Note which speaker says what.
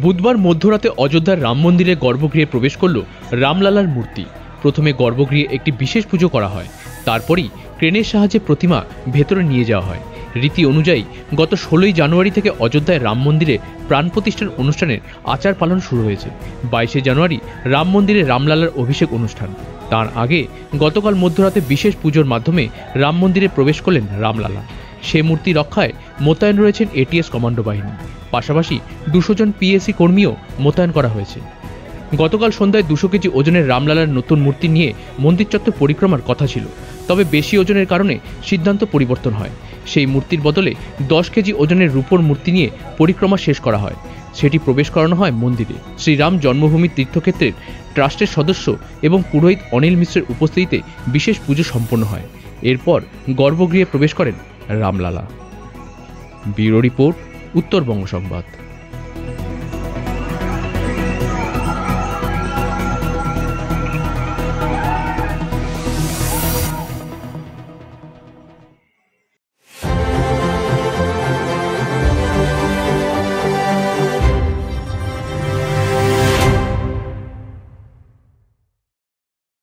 Speaker 1: বুধবার মধ্যরাতে অযোধ্যার রাম মন্দিরে গর্ভগৃহে প্রবেশ করল রামলালার মূর্তি। প্রথমে গর্ভগৃহে একটি বিশেষ পুজো করা হয়, তারপরই ক্রেনের সাহায্যে প্রতিমা ভেতরে নিয়ে যাওয়া হয়। রীতি অনুযায়ী গত 16ই জানুয়ারি থেকে অযোধ্যায় রাম মন্দিরে প্রাণ প্রতিষ্ঠান অনুষ্ঠানের আচার পালন শুরু হয়েছে। 22শে জানুয়ারি রাম মন্দিরে রামলালার অভিষেক অনুষ্ঠান। তার আগে গতকাল মধ্যরাতে বিশেষ পুজোর মাধ্যমে রাম মন্দিরে প্রবেশ করলেন রামলালা। সে মূর্তি রক্ষায় মোতায়েন রয়েছেন এটিএস কমান্ডো বাহিনী, পাশাপাশি 200 জন পিএসি কর্মীও মোতায়েন করা হয়েছে। গতকাল সন্ধ্যায় 200 কেজি ওজনের রামলালার নতুন মূর্তি নিয়ে মন্দির চত্বর পরিক্রমার কথা ছিল, তবে বেশি ওজনের কারণে সিদ্ধান্ত পরিবর্তন হয়। সেই মূর্তির বদলে 10 কেজি ওজনের রূপোর মূর্তি নিয়ে পরিক্রমা শেষ করা হয়। সেটি প্রবেশ করানো হয় মন্দিরে। শ্রীরাম জন্মভূমি তীর্থক্ষেত্রের ট্রাস্টের সদস্য এবং পুরোহিত অনিল মিশ্রের উপস্থিতিতে বিশেষ পুজো সম্পন্ন হয়। এরপর গর্ভগৃহে প্রবেশ করেন রামলালা। ব্যুরো রিপোর্ট, উত্তরবঙ্গ সংবাদ।